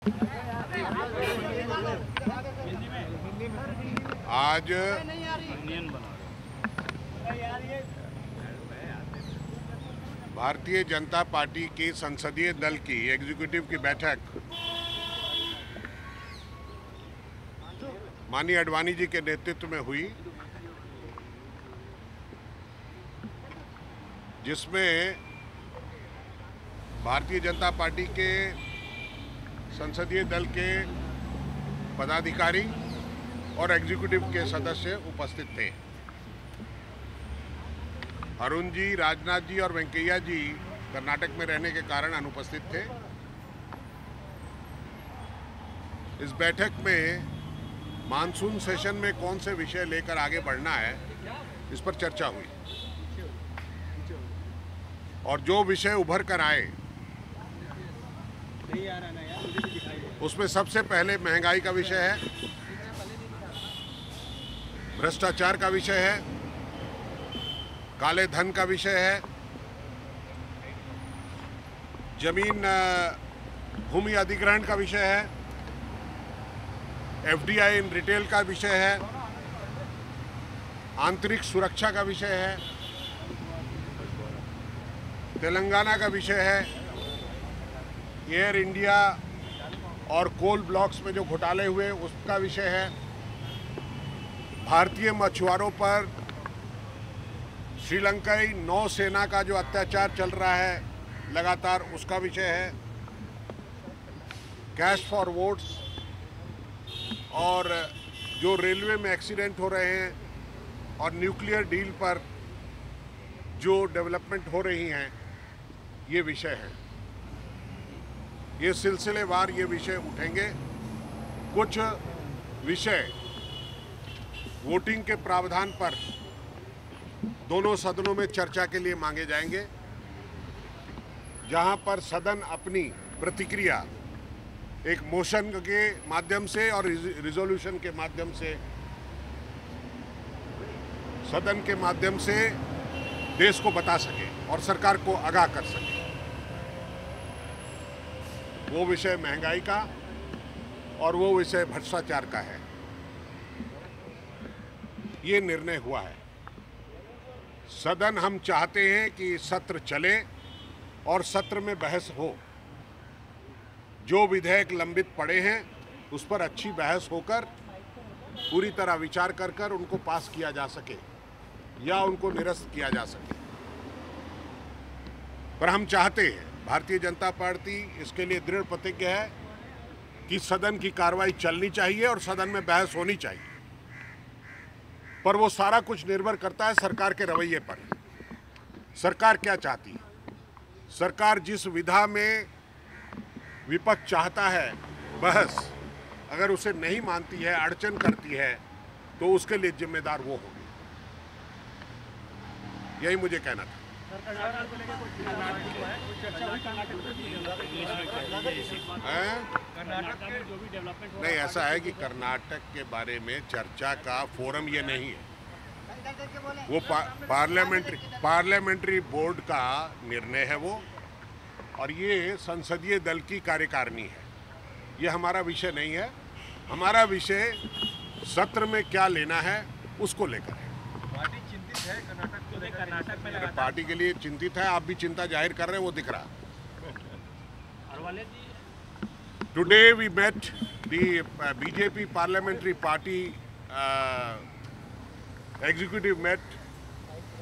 आज भारतीय जनता पार्टी के संसदीय दल की एग्जीक्यूटिव की बैठक माननीय आडवाणी जी के नेतृत्व में हुई, जिसमें भारतीय जनता पार्टी के संसदीय दल के पदाधिकारी और एग्जीक्यूटिव के सदस्य उपस्थित थे। अरुण जी, राजनाथ जी और वेंकैया जी कर्नाटक में रहने के कारण अनुपस्थित थे। इस बैठक में मानसून सेशन में कौन से विषय लेकर आगे बढ़ना है, इस पर चर्चा हुई और जो विषय उभर कर आए उसमें सबसे पहले महंगाई का विषय है, भ्रष्टाचार का विषय है, काले धन का विषय है, जमीन भूमि अधिग्रहण का विषय है, एफडीआई इन रिटेल का विषय है, आंतरिक सुरक्षा का विषय है, तेलंगाना का विषय है, एयर इंडिया और कोल ब्लॉक्स में जो घोटाले हुए उसका विषय है, भारतीय मछुआरों पर श्रीलंकाई नौसेना का जो अत्याचार चल रहा है लगातार उसका विषय है, कैश फॉर वोट्स और जो रेलवे में एक्सीडेंट हो रहे हैं और न्यूक्लियर डील पर जो डेवलपमेंट हो रही हैं, ये विषय है। ये सिलसिलेवार ये विषय उठेंगे। कुछ विषय वोटिंग के प्रावधान पर दोनों सदनों में चर्चा के लिए मांगे जाएंगे, जहां पर सदन अपनी प्रतिक्रिया एक मोशन के माध्यम से और रिजोल्यूशन के माध्यम से, सदन के माध्यम से देश को बता सके और सरकार को आगाह कर सके। वो विषय महंगाई का और वो विषय भ्रष्टाचार का है। ये निर्णय हुआ है। सदन हम चाहते हैं कि सत्र चले और सत्र में बहस हो। जो विधेयक लंबित पड़े हैं उस पर अच्छी बहस होकर पूरी तरह विचार कर उनको पास किया जा सके या उनको निरस्त किया जा सके। पर हम चाहते हैं, भारतीय जनता पार्टी इसके लिए दृढ़ प्रतिज्ञ है कि सदन की कार्रवाई चलनी चाहिए और सदन में बहस होनी चाहिए। पर वो सारा कुछ निर्भर करता है सरकार के रवैये पर। सरकार क्या चाहती है? सरकार जिस विधा में विपक्ष चाहता है बहस, अगर उसे नहीं मानती है, अड़चन करती है, तो उसके लिए जिम्मेदार वो होगी। यही मुझे कहना था। नहीं, ऐसा है कि कर्नाटक के बारे में चर्चा का फोरम ये नहीं है। वो पार्लियामेंट्री बोर्ड का निर्णय है वो, और ये संसदीय दल की कार्यकारिणी है। ये हमारा विषय नहीं है। हमारा विषय सत्र में क्या लेना है उसको लेकर है। पार्टी चिंतित है कर्नाटक में। पार्टी के लिए चिंतित है। आप भी चिंता जाहिर कर रहे हैं, वो दिख रहा। Today we met the BJP parliamentary party executive met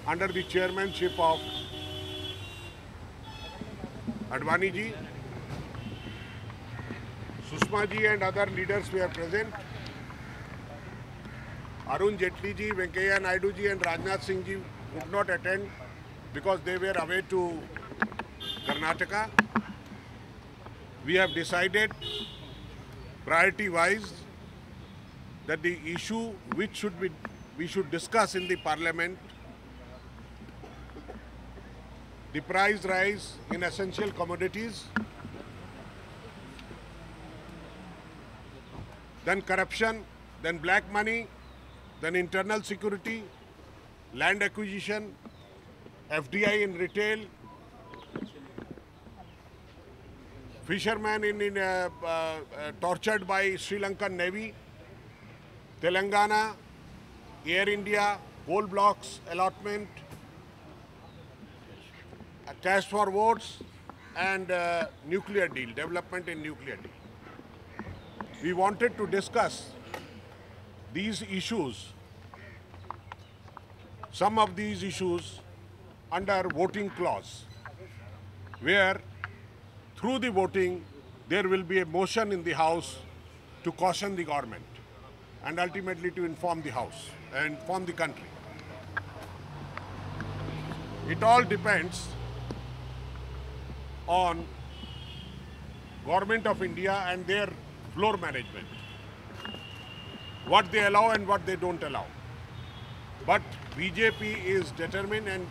under the chairmanship of Advani ji, Sushma ji and other leaders were present. Arun Jaitley ji, Venkaiah Naidu ji and Rajnath Singh ji could not attend because they were away to Karnataka. We have decided priority-wise that the issue which we should discuss in the parliament, the price rise in essential commodities, then corruption, then black money, then internal security, land acquisition, FDI in retail, fishermen tortured by Sri Lankan Navy, Telangana, Air India, coal blocks allotment, cash for votes, and nuclear deal, development in nuclear deal. We wanted to discuss these issues, some of these issues under voting clause, where through the voting there will be a motion in the House to caution the government and ultimately to inform the House and inform the country. It all depends on Government of India and their floor management, what they allow and what they don't allow. But BJP is determined and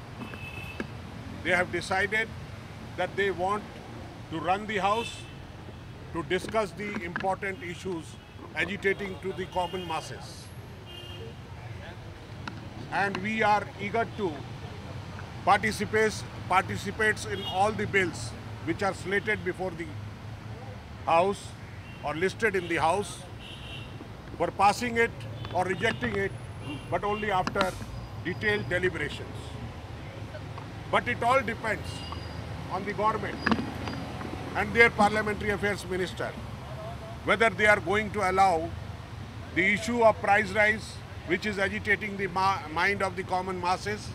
they have decided that they want to run the House to discuss the important issues agitating to the common masses. And we are eager to participate in all the bills which are slated before the House or listed in the House for passing it or rejecting it, but only after detailed deliberations. But it all depends on the government and their parliamentary affairs minister, whether they are going to allow the issue of price rise, which is agitating the mind of the common masses,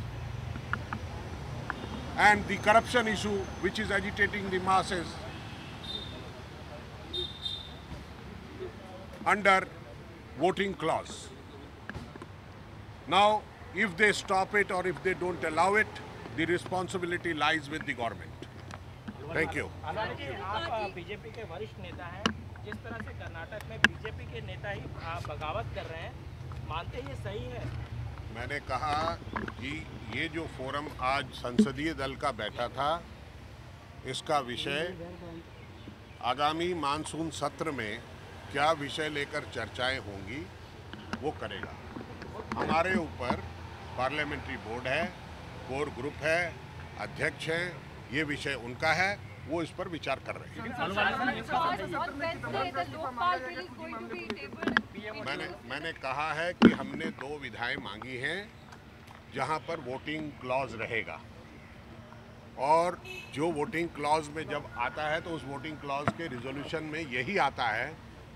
and the corruption issue, which is agitating the masses, under voting clause. Now, if they stop it or if they don't allow it, the responsibility lies with the government. Thank you. Anand ji, आप BJP के वरिष्ठ नेता हैं। जिस तरह से कर्नाटक में BJP के नेता ही बगावत कर रहे हैं, मानते हैं ये सही है? मैंने कहा कि ये जो फोरम आज संसदीय दल का बैठा था, इसका विषय आगामी मानसून सत्र में क्या विषय लेकर चर्चाएं होंगी वो करेगा। हमारे ऊपर पार्लियामेंट्री बोर्ड है, कोर ग्रुप है, अध्यक्ष हैं, ये विषय उनका है, वो इस पर विचार कर रहे हैं। मैंने कहा है कि हमने 2 विधाएं मांगी हैं जहां पर वोटिंग क्लॉज रहेगा, और जो वोटिंग क्लॉज में जब आता है तो उस वोटिंग क्लॉज के रिजोल्यूशन में यही आता है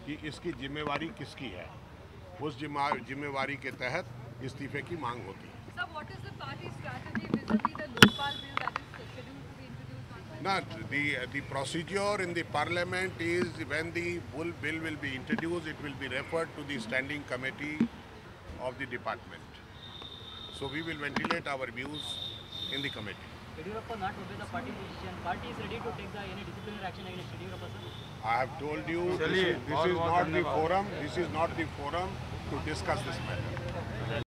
कि इसकी जिम्मेवारी किसकी है, उस जिम्मेवारी के तहत इस्तीफे की मांग होती है। Sir, what is the party's strategy vis-a-vis the Lokpal bill that is scheduled to be introduced on Wednesday? The procedure in the parliament is when the bill will be introduced, it will be referred to the standing committee of the department. So we will ventilate our views in the committee. Yediyurappa not obey the party position. Party is ready to take any disciplinary action against Yediyurappa, sir? I have told you this is not the forum. This is not the forum to discuss this matter.